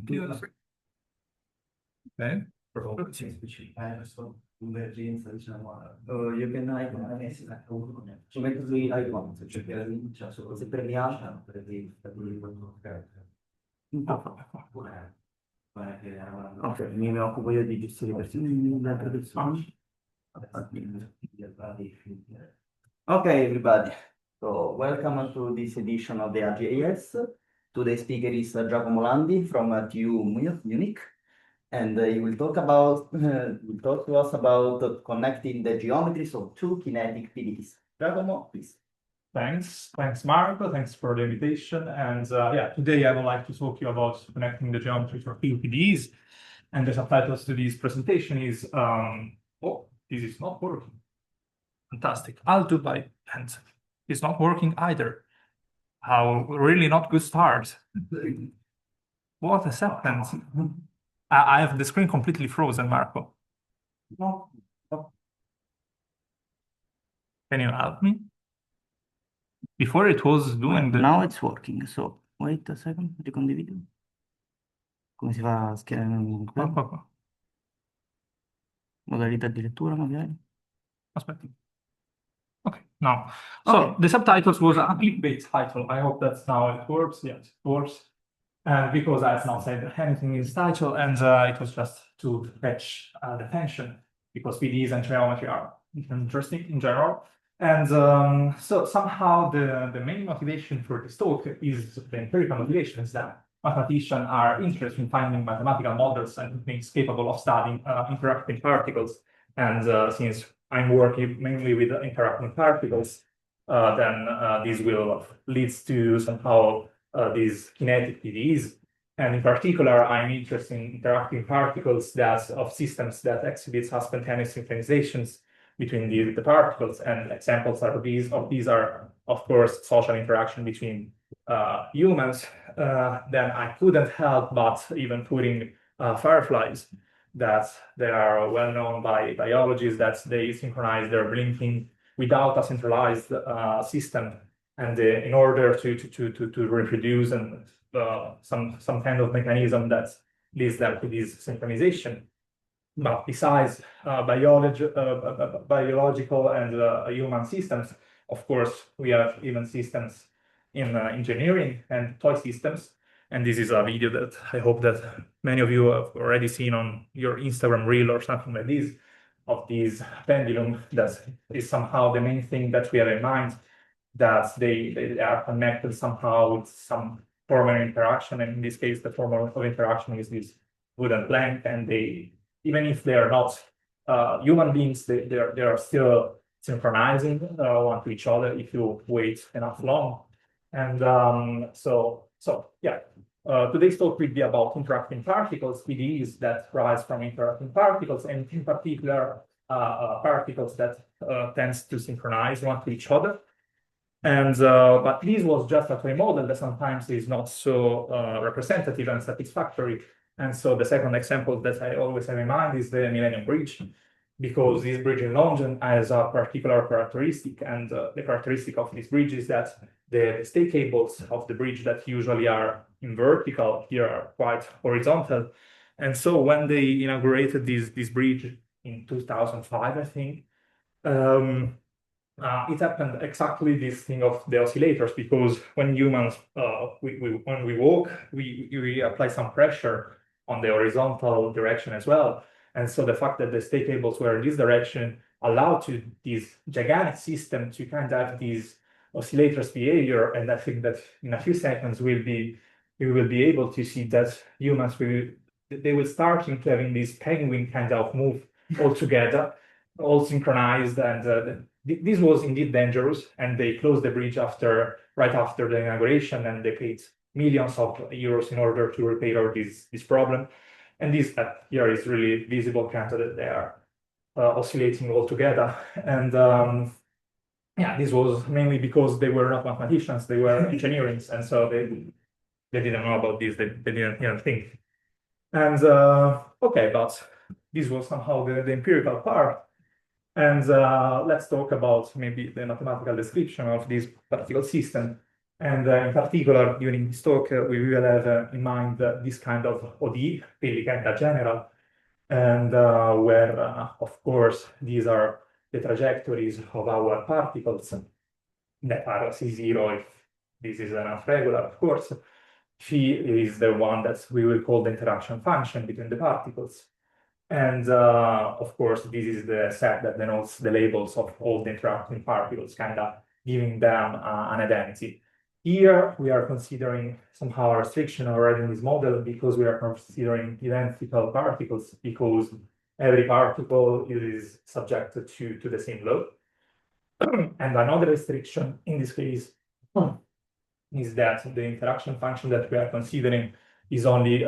Okay. You can geometry icon, se premiata ok, mi occupo io di gestire i persone la produzione. Okay, everybody. So welcome to this edition of the AJS. Today's speaker is Giacomo Landi from TU Munich. And he will talk to us about connecting the geometries of two kinetic PDEs. Giacomo, please. Thanks, Marco. Thanks for the invitation. And yeah, today I would like to talk to you about connecting the geometry for two PDEs. And the subtitles to this presentation is oh, this is not working. Fantastic. I'll do by hand. It's not working either. How really not good start. What a second. I have the screen completely frozen, Marco. No. Can you help me? Before it was doing the... Now it's working, so wait a second, ricondivido. Come si fa a schiacciare? Qua. Modalità di lettura, magari. Aspetta. Okay, now. So okay. The subtitles was a clickbait title. I hope that's now it works. Yes, it works. And because I've not said anything in this title, and it was just to catch the attention, because PDEs and geometry are interesting in general. And so somehow the main motivation for this talk is the empirical motivation is that mathematicians are interested in finding mathematical models and techniques capable of studying interacting particles. And since I'm working mainly with interacting particles, then this will lead to somehow these kinetic PDEs. And in particular, I'm interested in interacting particles that of systems that exhibit spontaneous synchronizations between the particles. And examples are these are, of course, social interaction between humans. Then I couldn't help but even putting fireflies, that they are well known by biologists that they synchronize their blinking without a centralized system, and in order to reproduce and some kind of mechanism that leads them to this synchronization. But besides biological and human systems, of course, we have even systems in engineering and toy systems. And this is a video that I hope that many of you have already seen on your Instagram reel or something like this, of this pendulum that is somehow the main thing that we have in mind, that they are connected somehow with some form of interaction. And in this case, the form of interaction is this wooden plank, and they, even if they are not human beings, they are still synchronizing one to each other if you wait enough long. And so yeah, today's talk will be about interacting particles, PDEs that rise from interacting particles, and in particular particles that tends to synchronize one to each other. And but this was just a toy model that sometimes is not so representative and satisfactory. And so the second example that I always have in mind is the Millennium Bridge, because this bridge in London has a particular characteristic, and the characteristic of this bridge is that the stay cables of the bridge that usually are in vertical here are quite horizontal. And so when they inaugurated this bridge in 2005, I think, it happened exactly this thing of the oscillators, because when humans, when we walk, we apply some pressure on the horizontal direction as well. And so the fact that the stay cables were in this direction allowed to this gigantic system to kind of have these oscillators behavior. And I think that in a few seconds we will be able to see that humans they will start into having this penguin kind of move all together, all synchronized. And this was indeed dangerous, and they closed the bridge right after the inauguration, and they paid millions of euros in order to repair this problem. And this here is really visible, kind of that they are oscillating all together. And yeah, this was mainly because they were not mathematicians, they were engineers, and so they didn't know about this, they didn't think. And okay, but this was somehow the empirical part. And let's talk about maybe the mathematical description of this particular system. And in particular, during this talk, we will have in mind this kind of OD, Pellicanda general, and where, of course, these are the trajectories of our particles that are C0 if this is enough regular, of course. Phi is the one that we will call the interaction function between the particles. And of course, this is the set that denotes the labels of all the interacting particles, kind of giving them an identity. Here, we are considering somehow a restriction already in this model because we are considering identical particles because every particle is subjected to the same law. And another restriction in this case is that the interaction function that we are considering is only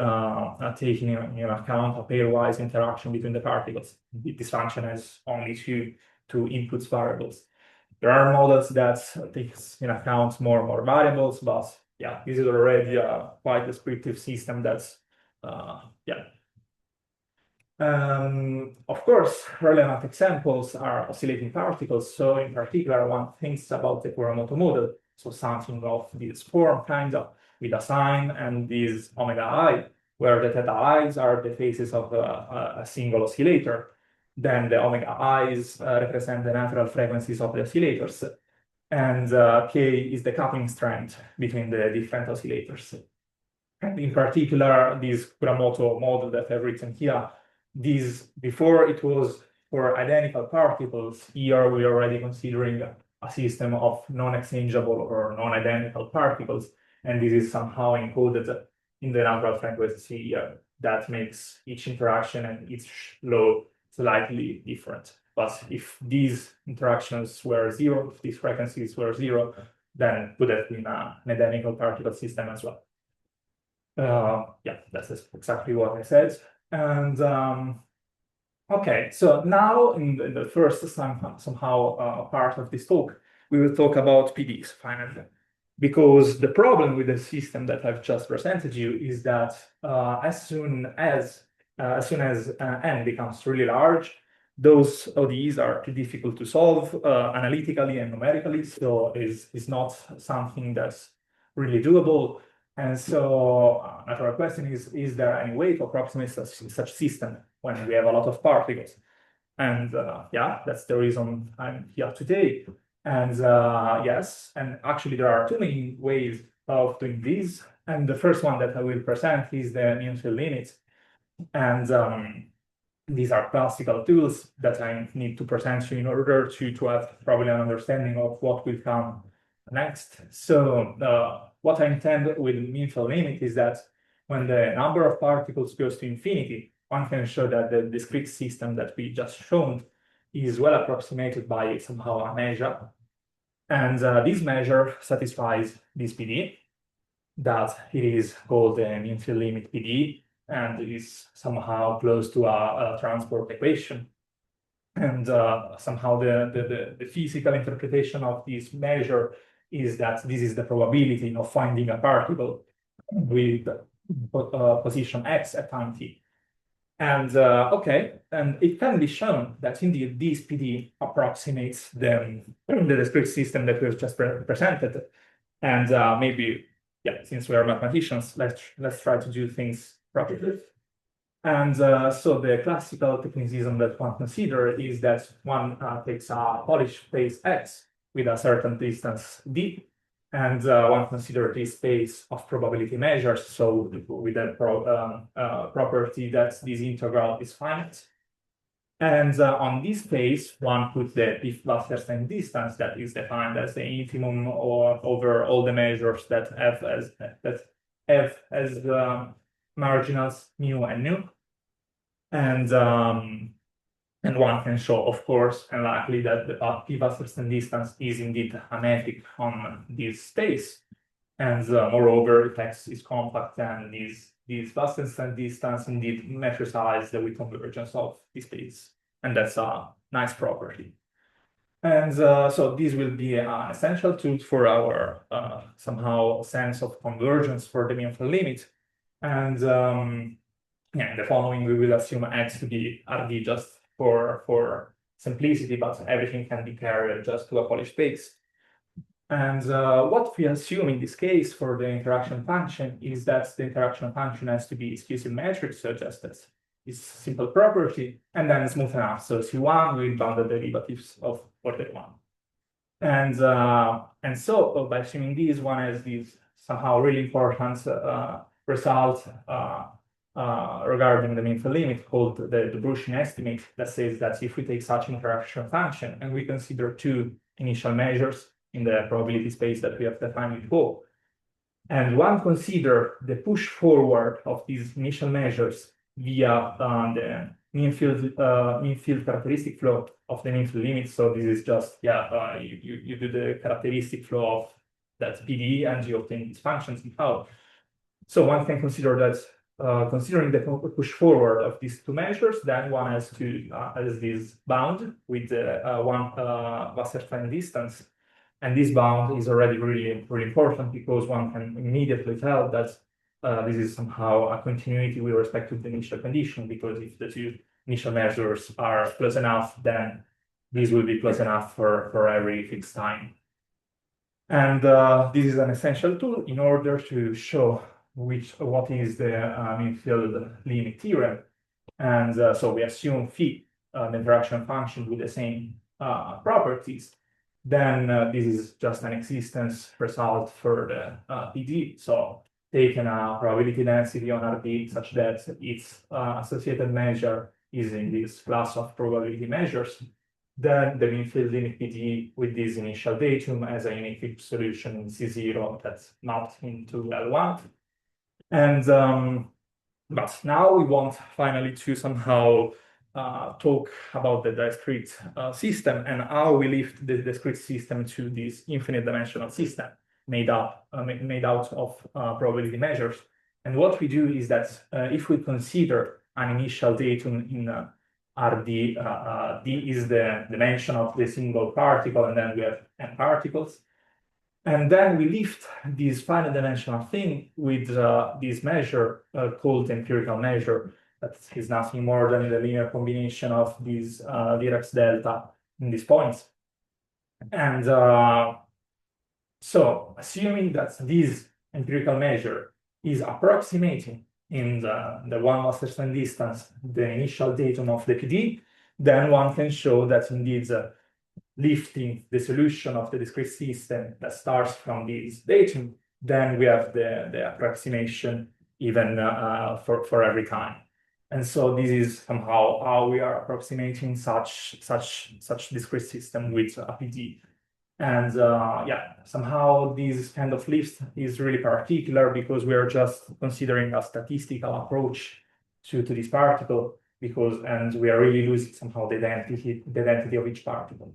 taking in account a pairwise interaction between the particles. This function has only two inputs variables. There are models that takes in account more variables, but yeah, this is already a quite descriptive system that's yeah. Of course, relevant examples are oscillating particles. So in particular, one thinks about the Kuramoto model. So something of this form, kind of, with a sign and this omega I, where the theta i's are the phases of a single oscillator. Then the omega i's represent the natural frequencies of the oscillators. And k is the coupling strength between the different oscillators. And in particular, this Kuramoto model that I've written here, this before it was for identical particles. Here we are already considering a system of non-exchangeable or non-identical particles, and this is somehow encoded in the natural frequency here. That makes each interaction and each law slightly different. But if these interactions were zero, if these frequencies were zero, then it would have been an identical particle system as well. Yeah, that's exactly what I said. And okay, so now in the first somehow part of this talk, we will talk about PDEs finally. Because the problem with the system that I've just presented you is that as soon as n becomes really large, those ODEs are too difficult to solve analytically and numerically, so it's not something that's really doable. And so natural question is there any way to approximate such system when we have a lot of particles? And yeah, that's the reason I'm here today. And yes, and actually there are two main ways of doing this. And the first one that I will present is the mean-field limit. And these are classical tools that I need to present to you in order to have probably an understanding of what will come next. So what I intend with mean-field limit is that when the number of particles goes to infinity, one can show that the discrete system that we just shown is well approximated by somehow a measure. And this measure satisfies this PDE, that it is called the mean-field limit PDE, and is somehow close to a transport equation. And somehow the physical interpretation of this measure is that this is the probability of finding a particle with position x at time t. And okay, and it can be shown that indeed this PD approximates the discrete system that we've just presented. And maybe, yeah, since we are mathematicians, let's try to do things properly. And so the classical technicism that one considers is that one takes a Polish space X with a certain distance d, and one considers this space of probability measures, so with the property that this integral is finite. And on this space, one puts the Pflasterstein distance that is defined as the infimum or over all the measures that f as marginals mu and nu. And one can show, of course, and likely that the Pflasterstein distance is indeed a metric on this space. And moreover, if X is compact, then this Pflasterstein distance indeed metrifies the width convergence of the space. And that's a nice property. And so this will be an essential tool for our somehow sense of convergence for the mean-field limit. And yeah, in the following, we will assume X to be RD just for simplicity, but everything can be carried just to a Polish space. And what we assume in this case for the interaction function is that the interaction function has to be skew symmetric, so just as this simple property, and then smooth enough. So C1 with bounded derivatives of order 1. And so by assuming this, one has this somehow really important result regarding the mean limit called the Brushin estimate that says that if we take such interaction function and we consider two initial measures in the probability space that we have defined before, and one consider the push forward of these initial measures via the mean field characteristic flow of the mean field limit. So this is just you do the characteristic flow of that PDE and you obtain these functions somehow. So one can consider that considering the push forward of these two measures, then one has to has this bound with one Wasserstein distance. And this bound is already really important because one can immediately tell that this is somehow a continuity with respect to the initial condition, because if the two initial measures are close enough, then this will be close enough for every fixed time. And this is an essential tool in order to show what is the mean field limit theorem. And so we assume phi, the interaction function with the same properties. Then this is just an existence result for the PD. So taking a probability density on RD such that its associated measure is in this class of probability measures, then the mean field limit PD with this initial datum as a unique solution in C0 that's mapped into L1. And but now we want finally to somehow talk about the discrete system and how we lift the discrete system to this infinite dimensional system made out of probability measures. And what we do is that if we consider an initial datum in RD, D is the dimension of the single particle, and then we have n particles. And then we lift this finite dimensional thing with this measure called empirical measure. That is nothing more than the linear combination of these Dirac's delta in these points. And so assuming that this empirical measure is approximating in the one Wasserstein distance the initial datum of the PD, then one can show that indeed lifting the solution of the discrete system that starts from this datum, then we have the approximation even for every time. And so this is somehow how we are approximating such discrete system with a PD. And somehow this kind of lift is really particular because we are just considering a statistical approach to this particle, and we are really losing somehow the identity of each particle.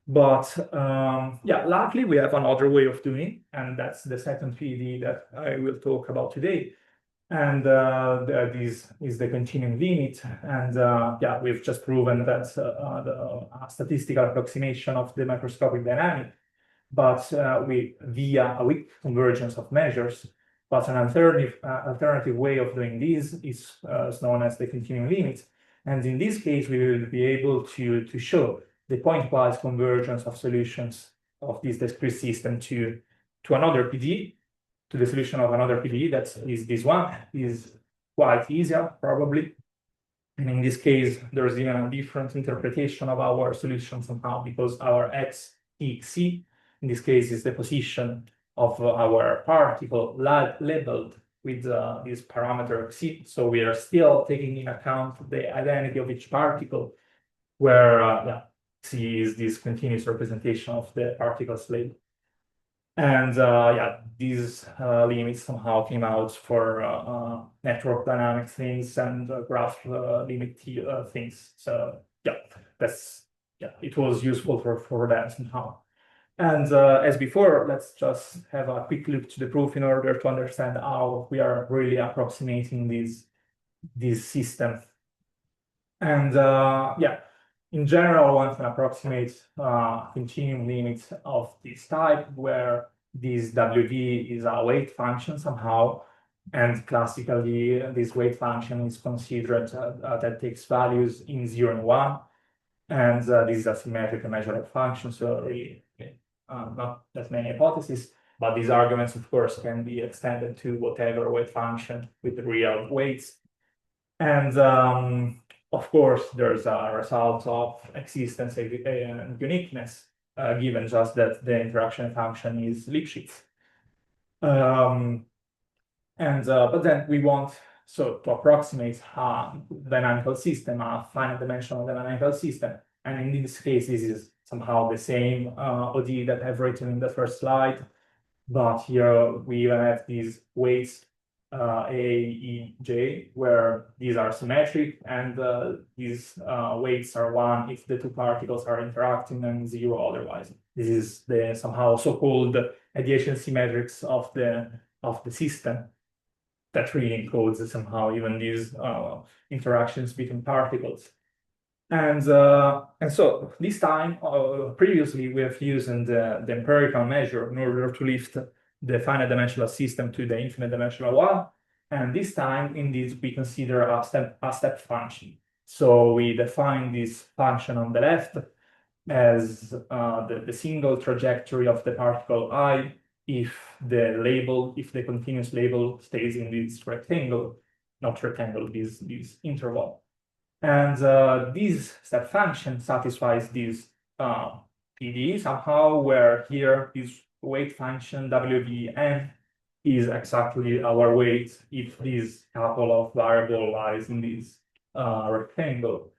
But luckily we have another way of doing, and that's the second PDE that I will talk about today. And this is the continuum limit. And we've just proven that the statistical approximation of the microscopic dynamic, but via a weak convergence of measures. But an alternative way of doing this is known as the continuum limit. And in this case, we will be able to show the pointwise convergence of solutions of this discrete system to another PD, to the solution of another PDE, that is this one, is quite easier, probably. And in this case, there's even a different interpretation of our solution somehow, because our x, t, c, in this case, is the position of our particle labeled with this parameter c. So we are still taking into account the identity of each particle, where c is this continuous representation of the particles labeled. And these limits somehow came out for network dynamic things and graph limit things. So it was useful for that somehow. And as before, let's just have a quick look to the proof in order to understand how we are really approximating this system. And in general, one can approximate continuum limits of this type, where this WV is a weight function somehow, and classically this weight function is considered that takes values in 0 and 1, and this is a symmetric measurable function, so really not that many hypotheses, but these arguments, of course, can be extended to whatever weight function with real weights. And of course, there's a result of existence and uniqueness, given just that the interaction function is Lipschitz. But then we want to approximate a dynamical system, a finite dimensional dynamical system. And in this case, this is somehow the same ODE that I've written in the first slide. But here we even have these weights A, E, J, where these are symmetric, and these weights are 1 if the two particles are interacting and 0 otherwise. This is the somehow so-called adjacency matrix of the system that really encodes somehow even these interactions between particles. And so this time, previously, we have used the empirical measure in order to lift the finite dimensional system to the infinite dimensional one. And this time, indeed, we consider a step function. So we define this function on the left as the single trajectory of the particle I if the continuous label stays in this rectangle, not rectangle, this interval. And this step function satisfies this PDE somehow, where here this weight function WVN is exactly our weight if this couple of variable lies in this rectangle.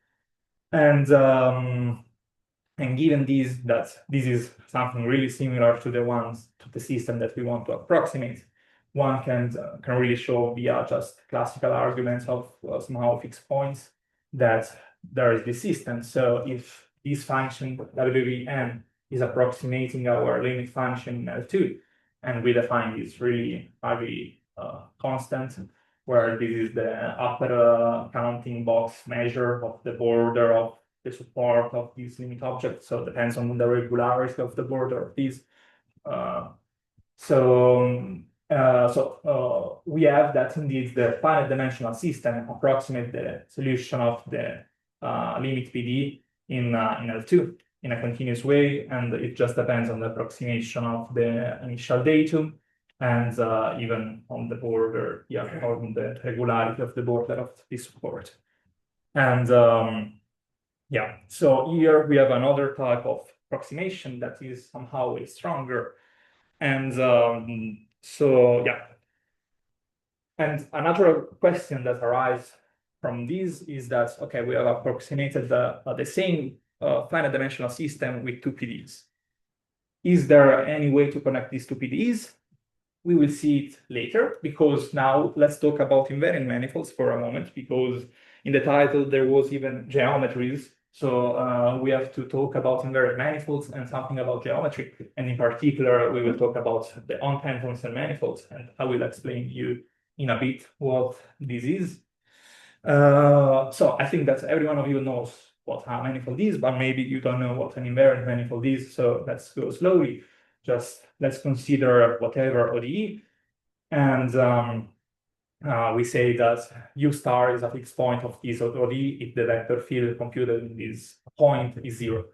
And given this, that this is something really similar to the system that we want to approximate, one can really show via just classical arguments of somehow fixed points that there is this system. So if this function WVN is approximating our limit function in L2, and we define this really highly constant, where this is the upper counting box measure of the border of the support of this limit object. So it depends on the regularity of the border of this. We have that indeed the finite dimensional system approximate the solution of the limit PD in L2 in a continuous way, and it just depends on the approximation of the initial datum and even on the border, or on the regularity of the border of this support. And so here we have another type of approximation that is somehow way stronger. And and another question that arises from this is that, okay, we have approximated the same finite dimensional system with two PDEs. Is there any way to connect these two PDEs? We will see it later, because now let's talk about invariant manifolds for a moment, because in the title there was even geometries. So we have to talk about invariant manifolds and something about geometry. And in particular, we will talk about the Ott-Antonsen manifolds, and I will explain you in a bit what this is. So I think that every one of you knows what a manifold is, but maybe you don't know what an invariant manifold is. So let's go slowly. Just let's consider whatever ODE. And we say that U star is a fixed point of this ODE if the vector field computed in this point is 0.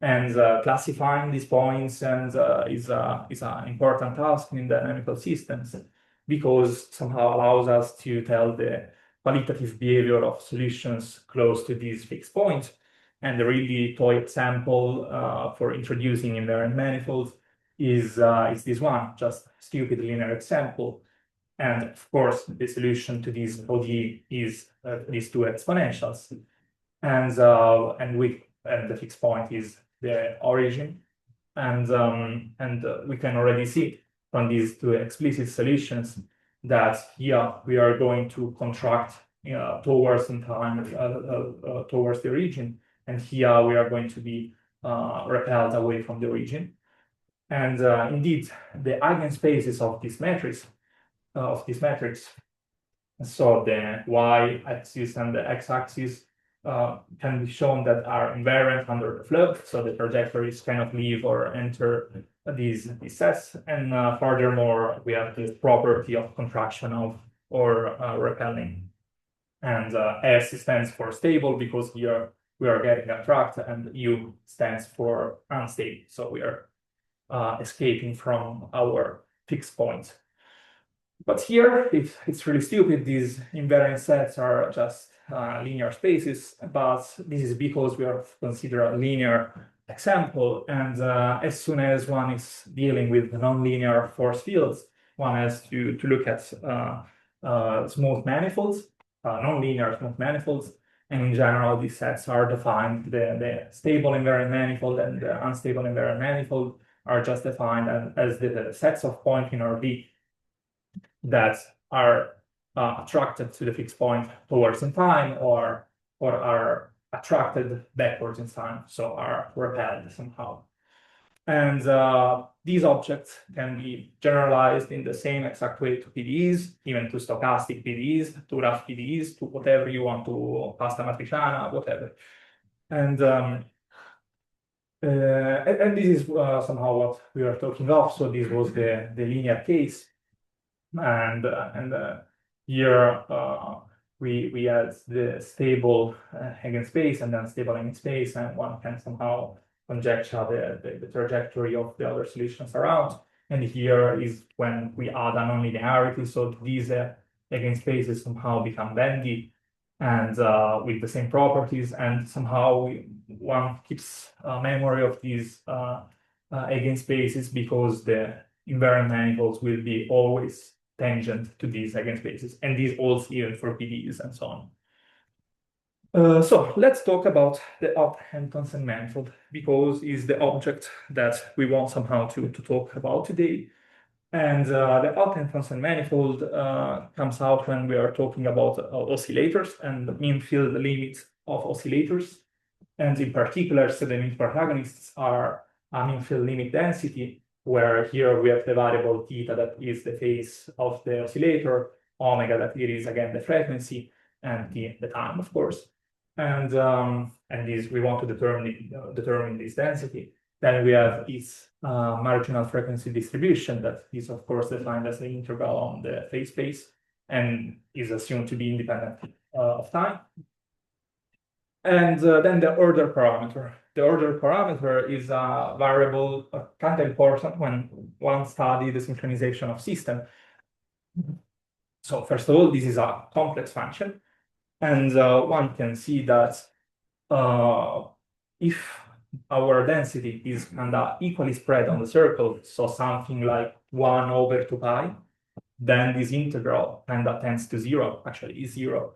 And classifying these points is an important task in dynamical systems, because somehow allows us to tell the qualitative behavior of solutions close to these fixed points. And the really toy example for introducing invariant manifolds is this one, just stupid linear example. And of course, the solution to this ODE is these two exponentials. And the fixed point is the origin. And we can already see from these two explicit solutions that here we are going to contract towards in time towards the origin, and here we are going to be repelled away from the origin. And indeed, the eigenspaces of this matrix, so the y-axis and the x-axis can be shown that are invariant under the flow, so the trajectories cannot leave or enter these sets. And furthermore, we have this property of contraction of or repelling. And S stands for stable, because here we are getting a tract, and U stands for unstable. So we are escaping from our fixed point. But here, it's really stupid. These invariant sets are just linear spaces, but this is because we are considering a linear example. And as soon as one is dealing with nonlinear force fields, one has to look at smooth manifolds, nonlinear smooth manifolds. And in general, these sets are defined. The stable invariant manifold and the unstable invariant manifold are just defined as the sets of points in R that are attracted to the fixed point towards in time or are attracted backwards in time, so are repelled somehow. And these objects can be generalized in the same exact way to PDEs, even to stochastic PDEs, to rough PDEs, to whatever you want, to pasta matriciana, whatever. And this is somehow what we are talking of. So this was the linear case. And here we had the stable eigenspace and then stable eigenspace, and one can somehow conjecture the trajectory of the other solutions around. And here is when we add a nonlinearity, so these eigenspaces somehow become bendy and with the same properties, and somehow one keeps memory of these eigenspaces because the invariant manifolds will be always tangent to these eigenspaces, and these holds even for PDEs and so on. So let's talk about the Ott-Antonsen manifold, because it's the object that we want somehow to talk about today. And the Ott-Antonsen manifold comes out when we are talking about oscillators and the mean field limits of oscillators. And in particular, so the mean protagonists are a mean field limit density, where here we have the variable theta that is the phase of the oscillator, omega that it is again the frequency, and t the time, of course. And this we want to determine this density. Then we have its marginal frequency distribution that is of course defined as the integral on the phase space and is assumed to be independent of time. And then the order parameter. The order parameter is a variable kind of important when one studies the synchronization of system. So first of all, this is a complex function. And one can see that if our density is kind of equally spread on the circle, so something like 1 over 2 pi, then this integral kind of tends to 0, actually is 0.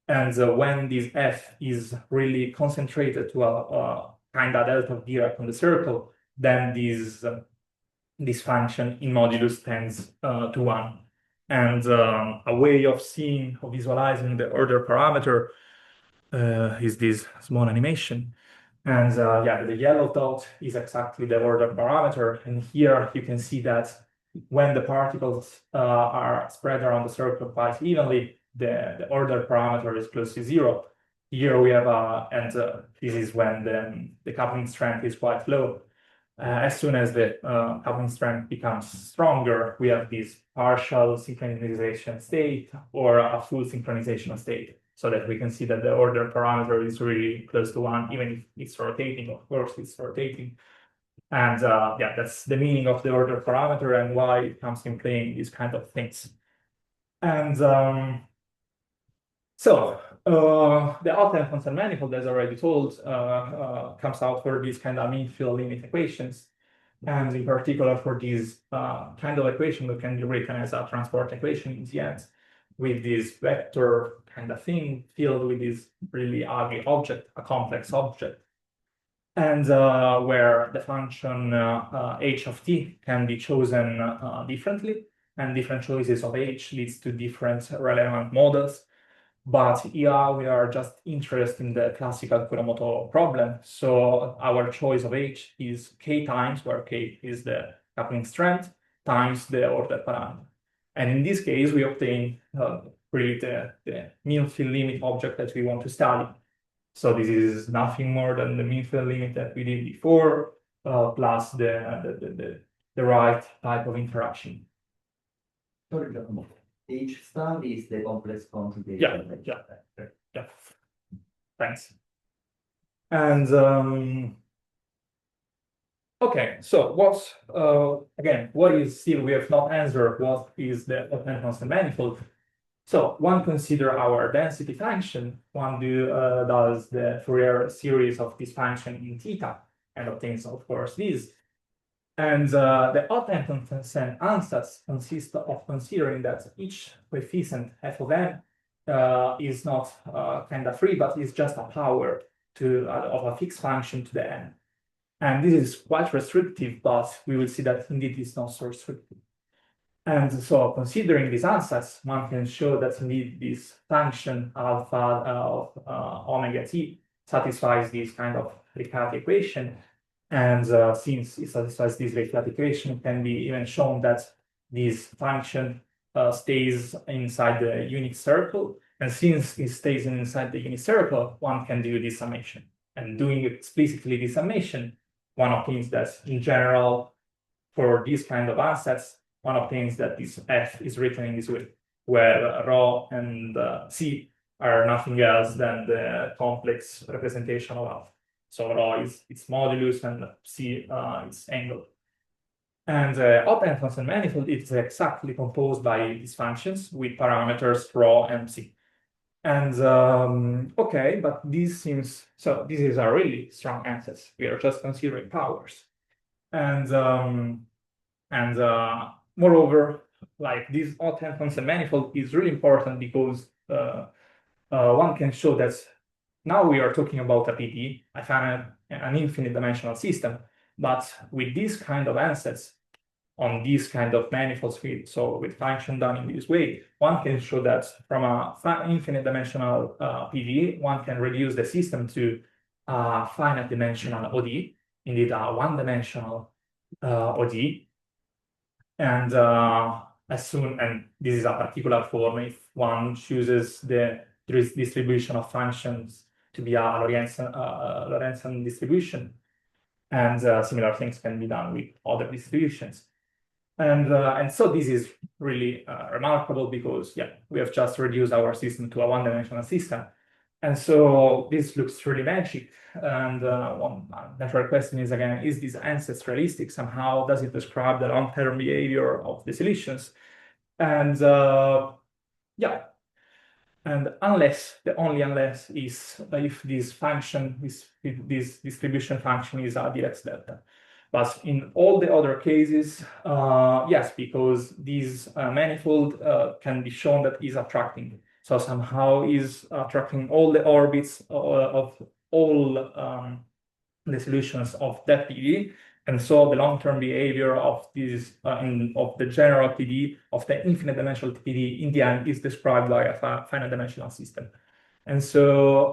And when this f is really concentrated to a kind of delta of Dirac on the circle, then this function in modulus tends to 1. And a way of visualizing the order parameter is this small animation. And yeah, the yellow dot is exactly the order parameter. And here you can see that when the particles are spread around the circle quite evenly, the order parameter is close to 0. Here we have and this is when the coupling strength is quite low. As soon as the coupling strength becomes stronger, we have this partial synchronization state or a full synchronization state, so that we can see that the order parameter is really close to 1, even if it's rotating. Of course, it's rotating. And yeah, that's the meaning of the order parameter and why it comes in play in these kind of things. And so the Ott-Antonsen manifold, as already told, comes out for these kind of mean field limit equations. And in particular for these kind of equation that can be written as a transport equation in the end, with this vector kind of thing filled with this really ugly object, a complex object. And where the function h of t can be chosen differently, and different choices of h leads to different relevant models. But here we are just interested in the classical Kuramoto problem. So our choice of h is k times, where k is the coupling strength, times the order parameter. And in this case, we obtain really the mean field limit object that we want to study. So this is nothing more than the mean field limit that we did before, plus the right type of interaction. Sorry, Giacomo. H star is the complex conjugation. Yeah. Thanks. And Okay, so again, what is still we have not answered what is the Ott-Antonsen manifold. So one consider our density function, one does the Fourier series of this function in theta and obtains, of course, this. And the Ott-Antonsen ansatz consists of considering that each coefficient f of n is not kind of free, but is just a power of a fixed function to the n. And this is quite restrictive, but we will see that indeed it's not so restrictive. And so considering these ansatz, one can show that indeed this function alpha of omega t satisfies this kind of Riccati equation. And since it satisfies this Riccati equation, it can be even shown that this function stays inside the unit circle. And since it stays inside the unit circle, one can do this summation. And doing explicitly this summation, one obtains that in general, for these kind of ansatz, one obtains that this f is written in this way, where rho and c are nothing else than the complex representation of alpha. So rho is its modulus and c its angle. And Ott-Antonsen manifold is exactly composed by these functions with parameters rho and c. And okay, but this is a really strong ansatz. We are just considering powers. And moreover, like this Ott-Antonsen manifold is really important because one can show that now we are talking about a PDE, an infinite dimensional system, but with this kind of ansatz on these kind of manifolds, so with function done in this way, one can show that from a infinite dimensional PDE, one can reduce the system to a finite dimensional ODE, indeed a one-dimensional ODE. And and this is a particular form if one chooses the distribution of functions to be a Lorentzian distribution, and similar things can be done with other distributions. And so this is really remarkable because we have just reduced our system to a one-dimensional system, and so this looks really magic. And one natural question is again: is this ansatz realistic? Somehow, does it describe the long-term behavior of the solutions? And and unless is if this function, this distribution function is a direct delta. But in all the other cases, yes, because this manifold can be shown that is attracting. So somehow is attracting all the orbits of all the solutions of that PDE. And so the long-term behavior of this of the general PDE, of the infinite dimensional PDE in the end is described by a finite dimensional system. And so,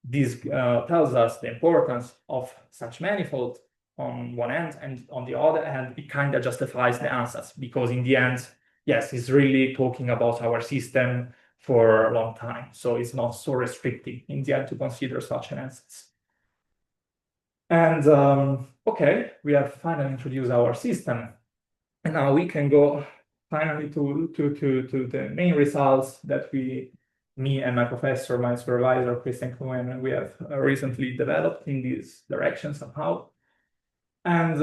this tells us the importance of such manifold on one end, and on the other hand, it kind of justifies the ansatz, because in the end, yes, it's really talking about our system for a long time. So it's not so restrictive in the end to consider such an ansatz. And okay, we have finally introduced our system, and now we can go finally to the main results that me and my professor, my supervisor, Christian Cohen, we have recently developed in this direction somehow. And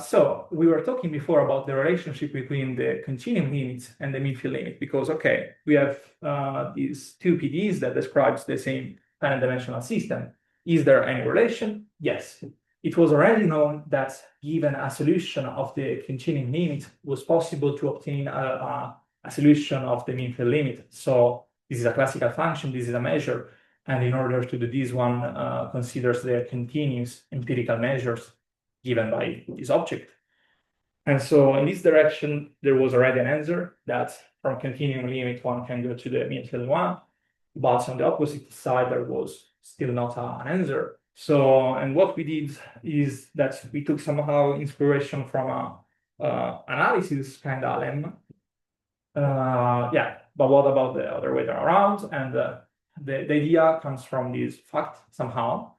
so we were talking before about the relationship between the continuum limit and the mean-field limit, because, okay, we have these two PDEs that describes the same finite dimensional system. Is there any relation? Yes. It was already known that given a solution of the continuum limit, it was possible to obtain a solution of the mean-field limit. So this is a classical function, this is a measure, and in order to do this, one considers the continuous empirical measures given by this object. And so in this direction, there was already an answer that from continuum limit, one can go to the mean-field one, but on the opposite side, there was still not an answer. So, and what we did is that we took somehow inspiration from a analysis kind of lemma. But what about the other way around? And the idea comes from this fact somehow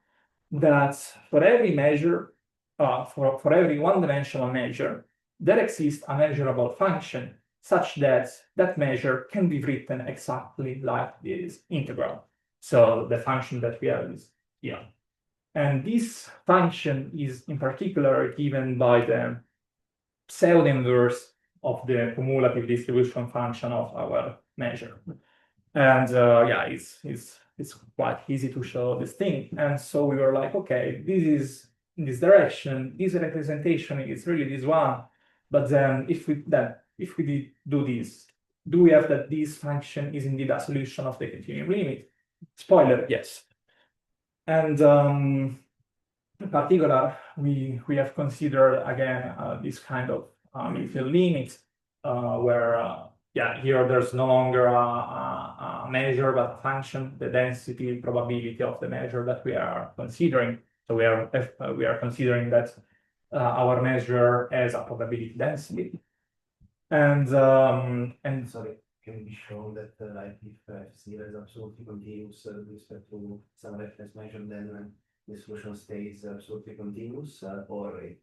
that for every measure, for every one-dimensional measure, there exists a measurable function such that that measure can be written exactly like this integral. So the function that we have is here. And this function is in particular given by the pseudo-inverse of the cumulative distribution function of our measure. And yeah, it's quite easy to show this thing. And so we were like, okay, this is in this direction, this representation is really this one. But then if we do this, do we have that this function is indeed a solution of the continuum limit? Spoiler, yes. And in particular, we have considered again this kind of midfield limit where yeah, here there's no longer a measure but a function, the density probability of the measure that we are considering. So we are considering that our measure has a probability density, and sorry, can be shown that like if zero is absolutely continuous with respect to some reference measure, then the solution stays absolutely continuous, or it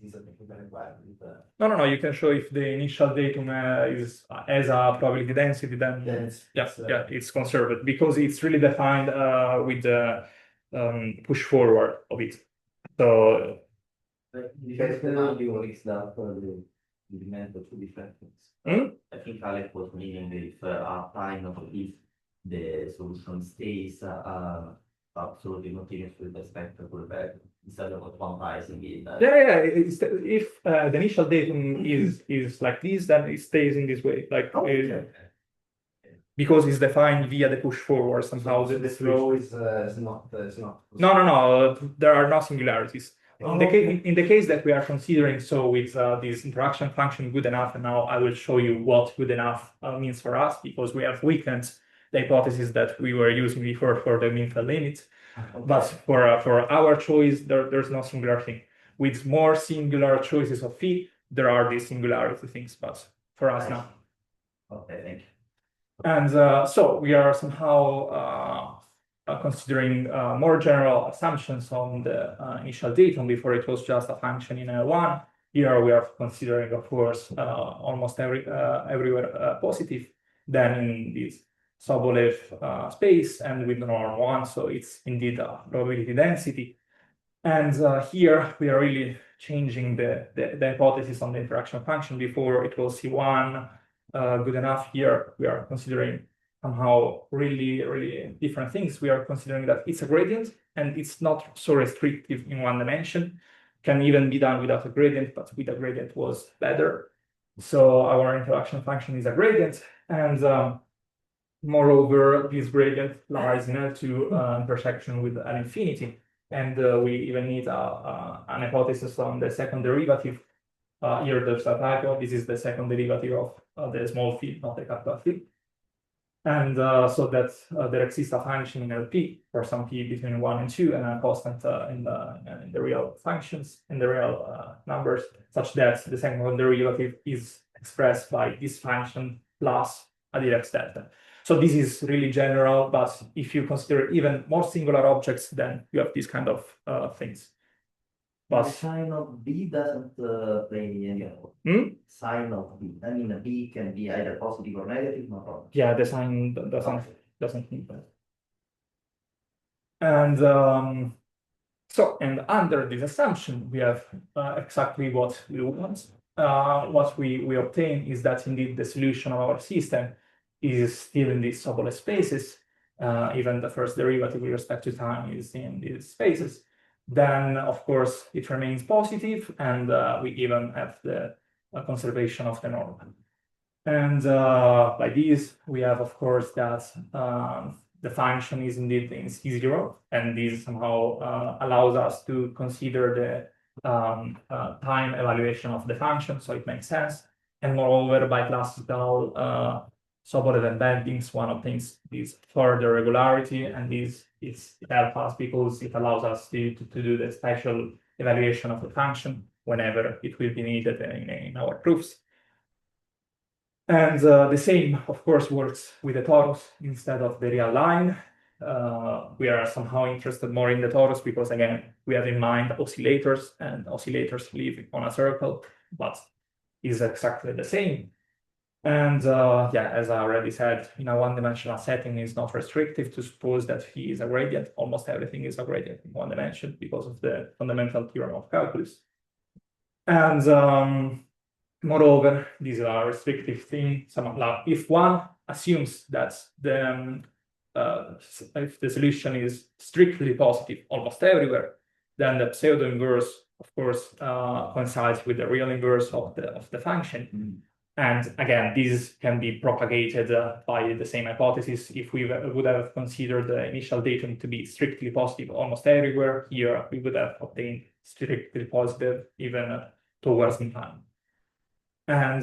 is a technical requirement. No. You can show if the initial datum has a probability density, then it's conserved because it's really defined with the push forward of it. So Because you mixed up the demand of two different things. I think Alec was meaning if if the solution stays absolutely continuous with respect to the value instead of quantizing it. If the initial datum is like this, then it stays in this way, like because it's defined via the push forward somehow. So the flow is not. No. There are no singularities. In the case that we are considering, so with this interaction function good enough, and now I will show you what good enough means for us, because we have weakened the hypothesis that we were using before for the midfield limit. Okay. But for our choice, there's no singular thing. With more singular choices of phi, there are these singularity things, but for us now. Okay, thank you. And so we are somehow considering more general assumptions on the initial datum. Before it was just a function in L1. Here we are considering, of course, almost everywhere positive. Then in this Sobolev space and with norm 1, so it's indeed a probability density. And here we are really changing the hypothesis on the interaction function. Before it was C1 good enough. Here we are considering somehow really different things. We are considering that it's a gradient and it's not so restrictive in one dimension. Can even be done without a gradient, but with a gradient was better. So our interaction function is a gradient, and moreover, this gradient lies in L2 intersection with L infinity. And we even need an hypothesis on the second derivative. Here there's a typo. This is the second derivative of the small phi, not the capital phi. And so that there exists a function in LP for some p between 1 and 2, and a constant in the real functions, in the real numbers, such that the second derivative is expressed by this function plus a Dirac delta. So this is really general, but if you consider even more singular objects, then you have these kind of things. But the sign of B doesn't play any role. Sign of B. I mean, B can be either positive or negative, no problem. Yeah, the sign doesn't need that. And so, and under this assumption, we have exactly what we want. What we obtain is that indeed the solution of our system is still in these Sobolev spaces. Even the first derivative with respect to time is in these spaces. Then, of course, it remains positive, and we even have the conservation of the norm. And by this, we have, of course, that the function is indeed in C0, and this somehow allows us to consider the time evaluation of the function, so it makes sense. And moreover, by classical Sobolev embeddings, one obtains this further regularity, and this it helps us because it allows us to do the special evaluation of the function whenever it will be needed in our proofs. And the same, of course, works with the torus instead of the real line. We are somehow interested more in the torus because, again, we have in mind oscillators, and oscillators live on a circle, but is exactly the same. And yeah, as I already said, in a one-dimensional setting, it's not restrictive to suppose that phi is a gradient. Almost everything is a gradient in one dimension because of the fundamental theorem of calculus. And moreover, this is a restrictive thing. If one assumes that if the solution is strictly positive almost everywhere, then the pseudo inverse, of course, coincides with the real inverse of the function. And again, this can be propagated by the same hypothesis. If we would have considered the initial datum to be strictly positive almost everywhere, here we would have obtained strictly positive even towards in time. And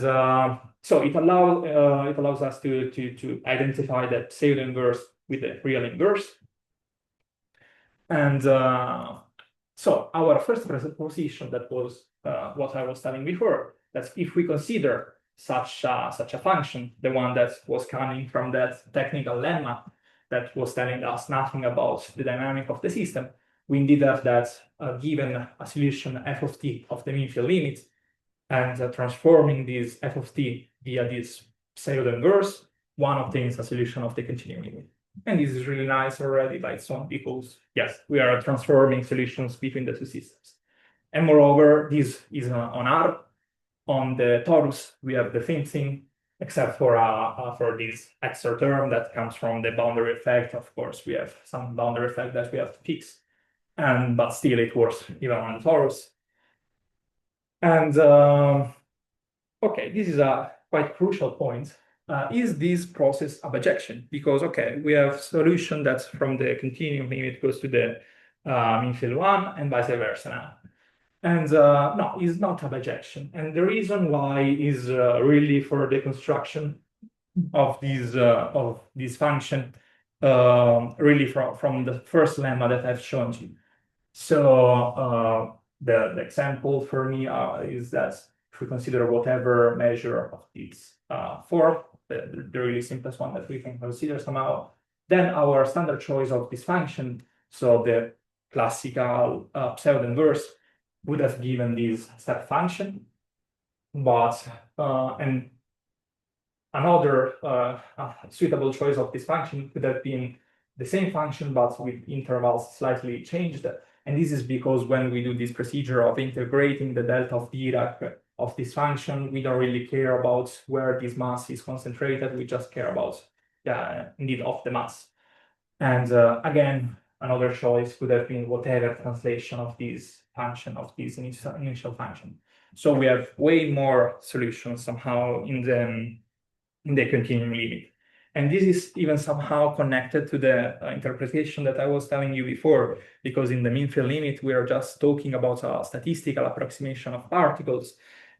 so it allows us to identify the pseudo inverse with the real inverse. And so our first presupposition, that was what I was telling before, that if we consider such a function, the one that was coming from that technical lemma that was telling us nothing about the dynamic of the system, we indeed have that given a solution f of t of the mean field limit, and transforming this f of t via this pseudo inverse, one obtains a solution of the continuum limit. And this is really nice already by its own, because yes, we are transforming solutions between the two systems. And moreover, this is on R. On the torus, we have the same thing, except for this extra term that comes from the boundary effect. Of course, we have some boundary effect that we have to fix, but still it works even on the torus. And okay, this is a quite crucial point. Is this process a bijection? Because, okay, we have solution that from the continuum limit goes to the mean field 1 and vice versa now. And no, it's not a bijection. And the reason why is really for the construction of this function, really from the first lemma that I've shown you. So the example for me is that if we consider whatever measure of this form, the really simplest one that we can consider somehow, then our standard choice of this function, so the classical pseudo inverse, would have given this step function, but and another suitable choice of this function could have been the same function but with intervals slightly changed. And this is because when we do this procedure of integrating the delta of Dirac of this function, we don't really care about where this mass is concentrated. We just care about, indeed, of the mass. And again, another choice could have been whatever translation of this function, of this initial function. So we have way more solutions somehow in the continuum limit. And this is even somehow connected to the interpretation that I was telling you before, because in the mean field limit, we are just talking about a statistical approximation of particles.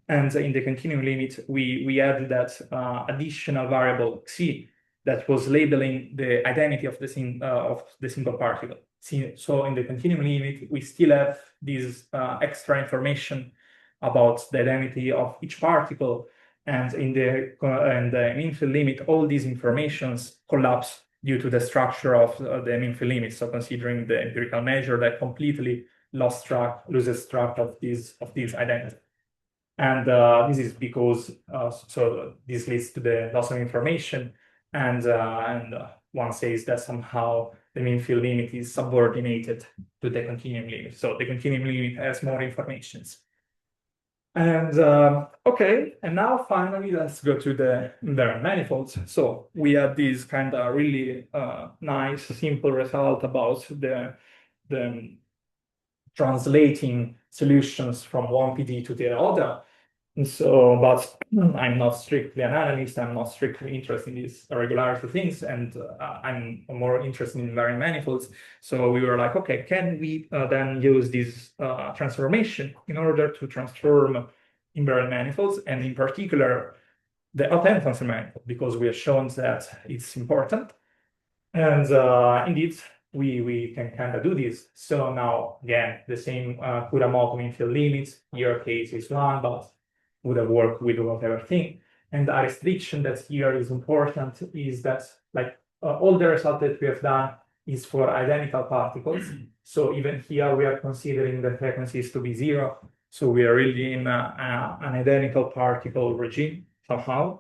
And in the continuum limit, we add that additional variable c that was labeling the identity of the single particle. So in the continuum limit, we still have this extra information about the identity of each particle. And in the mean field limit, all these informations collapse due to the structure of the mean field limit. So considering the empirical measure that completely loses track of this identity. And this is because so this leads to the loss of information, and one says that somehow the mean field limit is subordinated to the continuum limit. So the continuum limit has more informations. And okay, and now finally, let's go to the invariant manifolds. So we have this kind of really nice, simple result about the translating solutions from one PDE to the other. And so, but I'm not strictly an analyst. I'm not strictly interested in these regularity things, and I'm more interested in invariant manifolds. So we were like, okay, can we then use this transformation in order to transform invariant manifolds, and in particular the Ott-Antonsen manifold, because we have shown that it's important. And indeed, we can kind of do this. So now, again, the same Kuramoto mean field limits. Your case is 1, but would have worked with whatever thing. And a restriction that here is important is that, like, all the result that we have done is for identical particles. So even here we are considering the frequencies to be 0. So we are really in an identical particle regime somehow.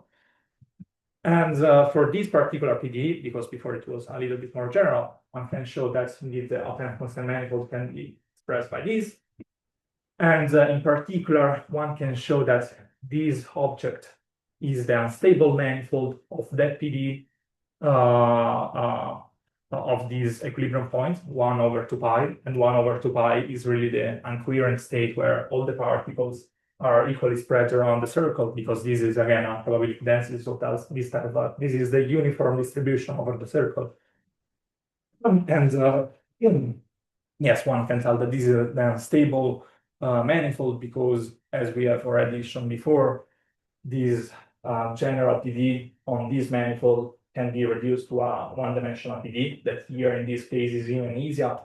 And for this particular PDE, because before it was a little bit more general, one can show that indeed the Ott-Antonsen manifold can be expressed by this. And in particular, one can show that this object is the unstable manifold of that PDE of this equilibrium point, 1 over 2 pi, and 1 over 2 pi is really the uncoherent state where all the particles are equally spread around the circle, because this is again a probability density, so that's this type of this is the uniform distribution over the circle. And yes, one can tell that this is an unstable manifold because, as we have already shown before, this general PDE on this manifold can be reduced to a one-dimensional PDE that here in this case is even easier.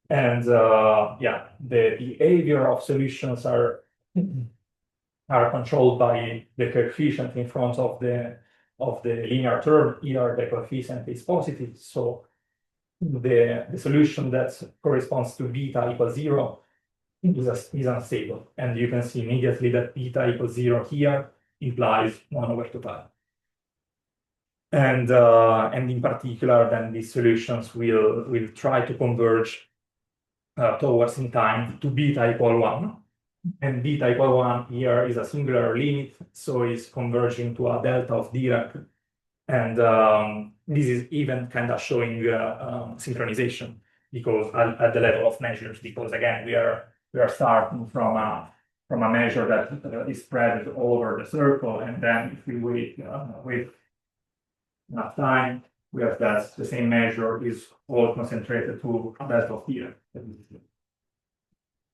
And yeah, the behavior of solutions are controlled by the coefficient in front of the linear term. Here the coefficient is positive, so the solution that corresponds to beta equals 0 is unstable. And you can see immediately that beta equals 0 here implies 1 over 2 pi. And in particular, then these solutions will try to converge towards in time to beta equal 1. And beta equal 1 here is a singular limit, so it's converging to a delta of Dirac. And this is even kind of showing synchronization, because at the level of measures, because again we are starting from a measure that is spread all over the circle, and then if we wait enough time, we have that the same measure is all concentrated to a delta of Dirac.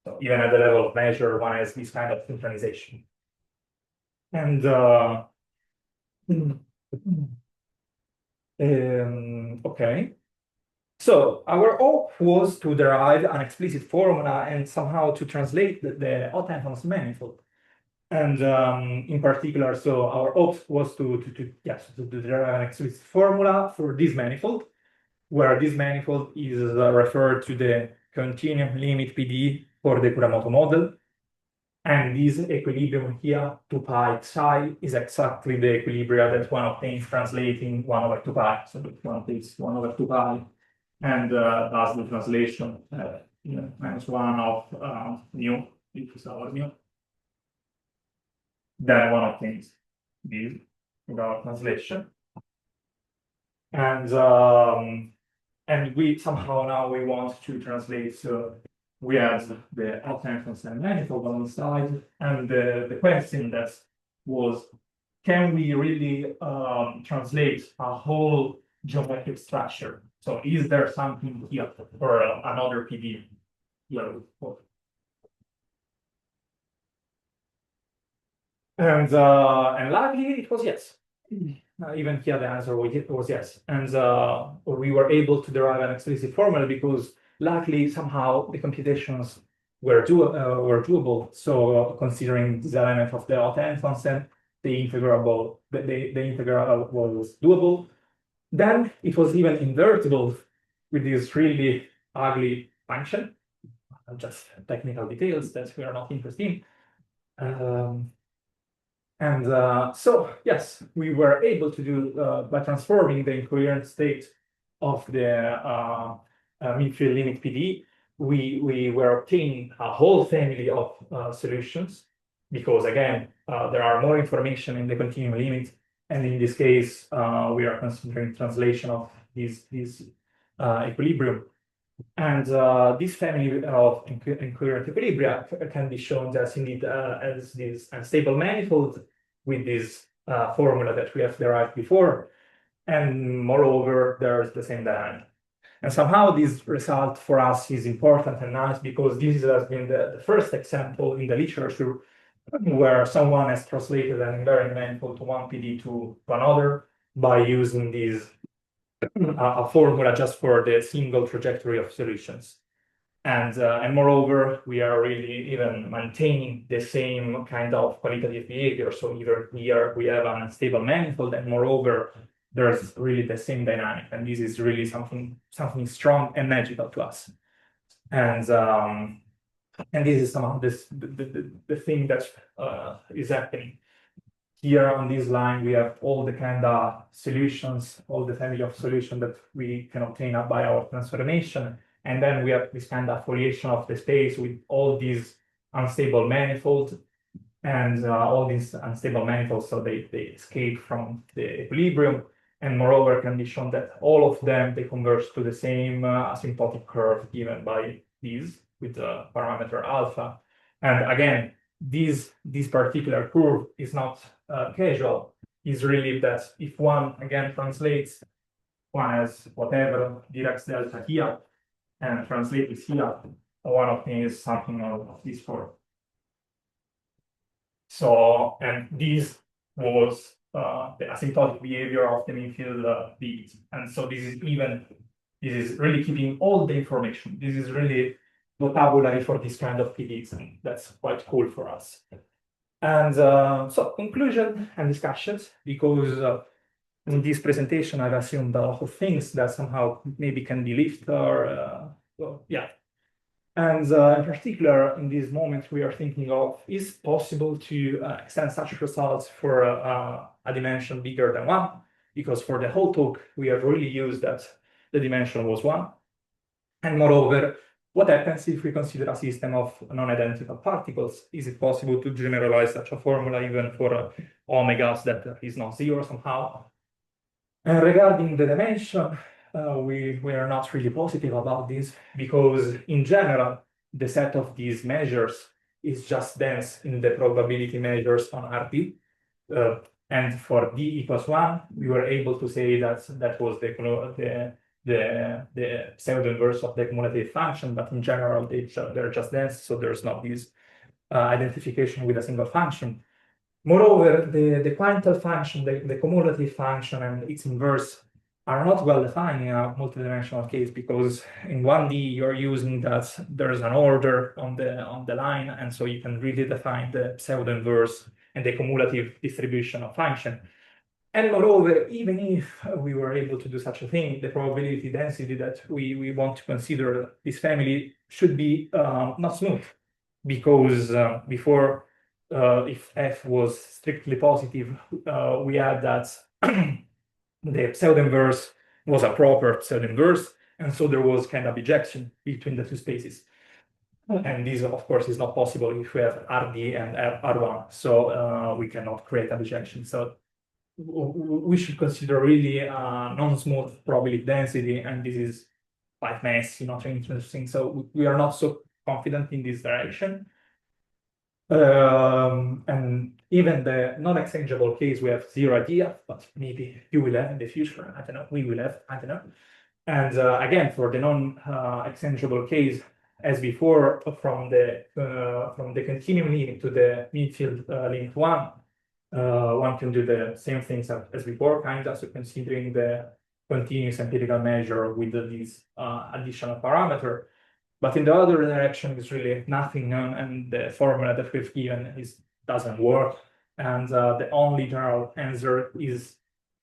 So even at the level of measure, one has this kind of synchronization. And okay. So our hope was to derive an explicit formula and somehow to translate the Ott-Antonsen manifold. And in particular, so our hope was to derive an explicit formula for this manifold, where this manifold is referred to the continuum limit PDE for the Kuramoto model. And this equilibrium here, 2 pi psi, is exactly the equilibrium that one obtains translating 1 over 2 pi. So one takes 1 over 2 pi and does the translation minus 1 of mu, which is our mu. Then one obtains this without translation. And we somehow now we want to translate, so we have the Ott-Antonsen manifold on the side, and the question that was, can we really translate a whole geometric structure? So is there something here for another PDE here? And luckily it was yes. Even here the answer was yes. And we were able to derive an explicit formula because luckily somehow the computations were doable. So considering this element of the Ott-Antonsen, the integral was doable. Then it was even invertible with this really ugly function. Just technical details that we are not interested in. So yes, we were able to do by transforming the incoherent state of the midfield limit PDE, we were obtaining a whole family of solutions, because again there are more information in the continuum limit, and in this case we are considering translation of this equilibrium. And this family of incoherent equilibria can be shown as indeed as this unstable manifold with this formula that we have derived before. And moreover, there's the same dynamic. And somehow this result for us is important and nice, because this has been the first example in the literature where someone has translated an invariant manifold to one PDE to another by using this a formula just for the single trajectory of solutions. And moreover, we are really even maintaining the same kind of qualitative behavior. So either here we have an unstable manifold, and moreover, there's really the same dynamic. And this is really something strong and magical to us. And this is somehow the thing that is happening. here on this line, we have all the kind of solutions, all the family of solutions that we can obtain by our transformation. And then we have this kind of foliation of the space with all these unstable manifolds and all these unstable manifolds, so they escape from the equilibrium. And moreover, condition that all of them, they converge to the same asymptotic curve given by these with the parameter alpha. And again, this particular curve is not casual. It's really that if one again translates one as whatever Dirac's delta here and translate it here, one of them is something of this form. So, and this was the asymptotic behavior of the mean field beads. And so this is really keeping all the information. This is really vocabulary for this kind of PDEs, and that's quite cool for us. And so conclusion and discussions, because in this presentation I've assumed a lot of things that somehow maybe can be lifted or well, yeah. And in particular, in this moment, we are thinking of, is it possible to extend such results for a dimension bigger than 1? Because for the whole talk, we have really used that the dimension was 1. And moreover, what happens if we consider a system of non-identical particles? Is it possible to generalize such a formula even for omegas that is not 0 somehow? And regarding the dimension, we are not really positive about this, because in general, the set of these measures is just dense in the probability measures on RD. And for D equals 1, we were able to say that that was the pseudo inverse of the cumulative function, but in general, they're just dense, so there's not this identification with a single function. Moreover, the quantal function, the cumulative function and its inverse are not well defined in a multidimensional case, because in 1D you're using that there's an order on the line, and so you can really define the pseudo inverse and the cumulative distribution of function. And moreover, even if we were able to do such a thing, the probability density that we want to consider this family should be not smooth, because before, if f was strictly positive, we had that the pseudo-inverse was a proper pseudo-inverse, and so there was kind of ejection between the two spaces. And this, of course, is not possible if we have RD and R1, so we cannot create a ejection. So we should consider really non-smooth probability density, and this is quite messy, not interesting. So we are not so confident in this direction. And even the non-exchangeable case, we have 0 idea, but maybe you will have in the future. I don't know. We will have. I don't know. And again, for the non-exchangeable case, as before, from the continuum limit to the midfield limit 1, one can do the same things as before, kind of, so considering the continuous empirical measure with this additional parameter. But in the other direction, it's really nothing known, and the formula that we've given doesn't work. And the only general answer is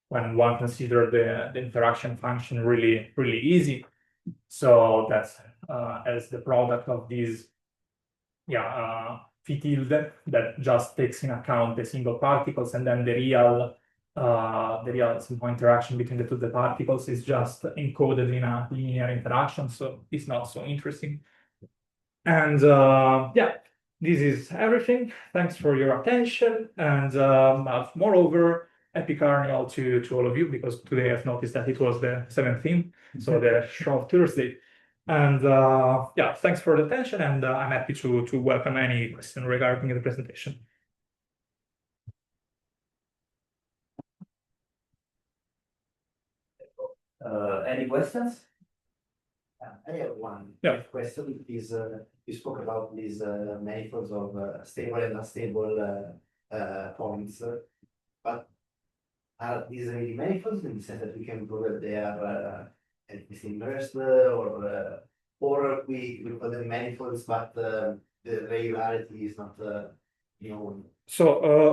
when one considers the interaction function really, really easy. So that's as the product of this phi tilde that just takes in account the single particles, and then the real simple interaction between the two particles is just encoded in a linear interaction, so it's not so interesting. And this is everything. Thanks for your attention, and moreover, happy carnival to all of you, because today I've noticed that it was the 17th, so the Shrove Thursday. And thanks for the attention, and I'm happy to welcome any question regarding the presentation. Any questions? I have one question. Is you spoke about these manifolds of stable and unstable points, but are these really manifolds in the sense that we can prove that they are at least inversed, or we call them manifolds, but the regularity is not known? So,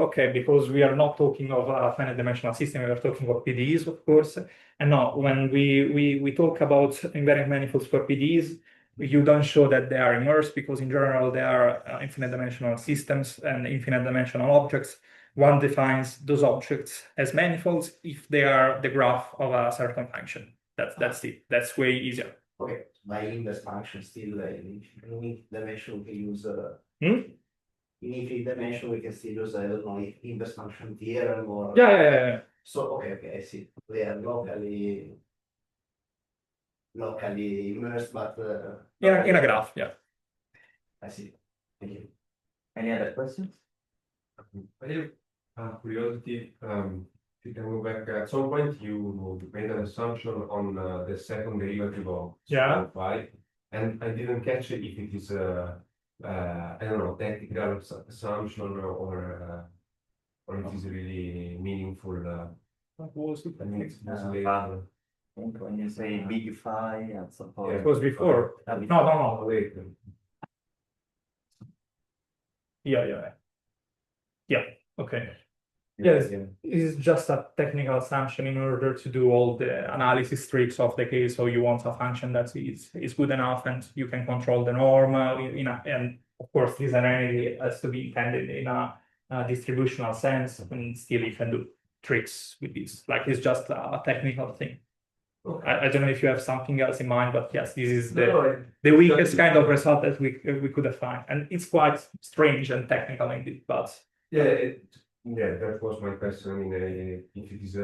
okay, because we are not talking of a finite dimensional system, we are talking of PDEs, of course. And no, when we talk about invariant manifolds for PDEs, you don't show that they are immersed, because in general they are infinite dimensional systems and infinite dimensional objects. one defines those objects as manifolds if they are the graph of a certain function. That's it. That's way easier. Okay, by inverse function still in infinite dimension we can use Hmm? in infinite dimension we can still use I don't know inverse function theorem or Yeah. so okay I see they are locally immersed but In a graph, yeah. I see. Thank you. Any other questions? I have curiosity. If you can go back, at some point you made an assumption on the second derivative of Yeah. phi, and I didn't catch it if it is I don't know, technical assumption or it is really meaningful. What was it? When you say big phi and so forth. It was before. No. Later. Yeah. Okay. Yes, it's just a technical assumption in order to do all the analysis tricks of the case. So you want a function that is good enough and you can control the norm and of course this identity has to be intended in a distributional sense, and still you can do tricks with this. Like it's just a technical thing. Okay. I don't know if you have something else in mind, but yes, this is the weakest kind of result that we could have found, and it's quite strange and technical indeed. But Yeah, that was my question. I mean, if it is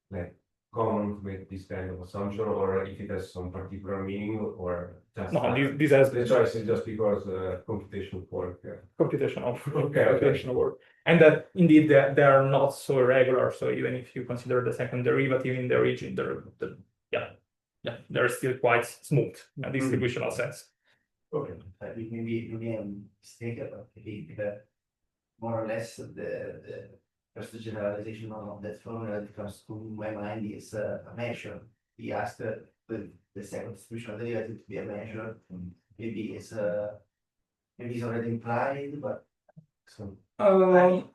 like common to make this kind of assumption, or if it has some particular meaning, or just no, this has the choice is just because computational work. computational work, and that indeed they are not so irregular. So even if you consider the second derivative in the origin, they're still quite smooth in a distributional sense. Okay. Maybe I'm mistaken, but I think that more or less the first generalization of that formula that comes to my mind is a measure. He asked the second distributional derivative to be a measure. Maybe it's already implied, but so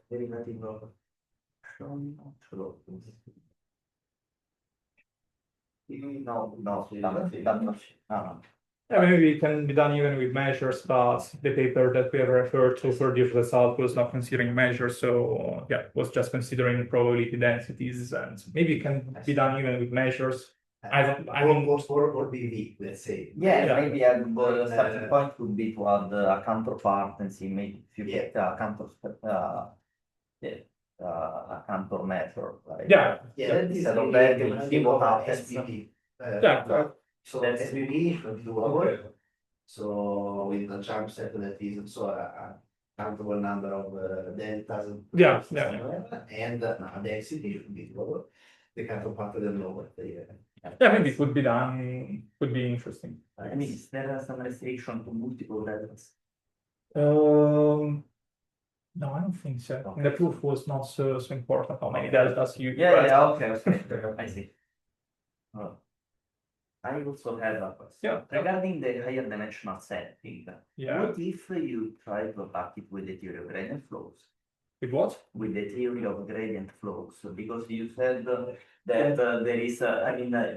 derivative of No. Maybe it can be done even with measures, but the paper that we have referred to for this result was not considering measures, so yeah, was just considering probability densities, and maybe it can be done even with measures. or BV, let's say. Yeah, maybe a good starting point would be to add a counterpart and see maybe if you get a counter method. Right? Instead of that, you will see what happens. So SVP is doable. So with the charm set that is so a countable number of deltas. And the density should be doable. The counterpart of the lower. Maybe it would be done. Would be interesting. I mean, is there some restriction to multiple levels? No, I don't think so. Okay. The proof was not so important how many deltas you. Okay. I see. I also have a question. Regarding the higher dimensional setting. What if you try to attack it with the theory of gradient flows? With what? With the theory of gradient flows, because you said that there is,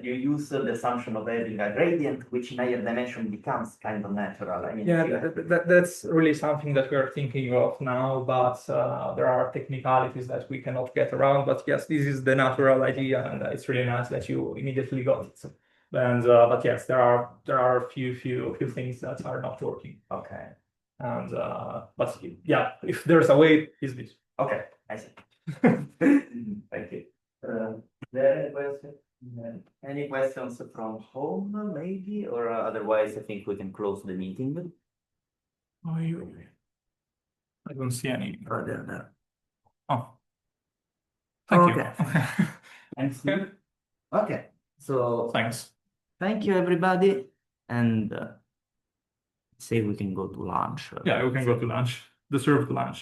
you use the assumption of having a gradient, which in higher dimension becomes kind of natural. I mean, that's really something that we are thinking of now, but there are technicalities that we cannot get around. But yes, this is the natural idea, and it's really nice that you immediately got it. And but yes, there are a few things that are not working. Okay. And but yeah, if there's a way, is this. Okay, I see. Thank you. Any questions from home, maybe, or otherwise, I think we can close the meeting. I don't see any. There. Oh, thank you. Thanks. Okay, so thanks. Thank you, everybody, and say we can go to lunch. Yeah, we can go to lunch. Deserved lunch.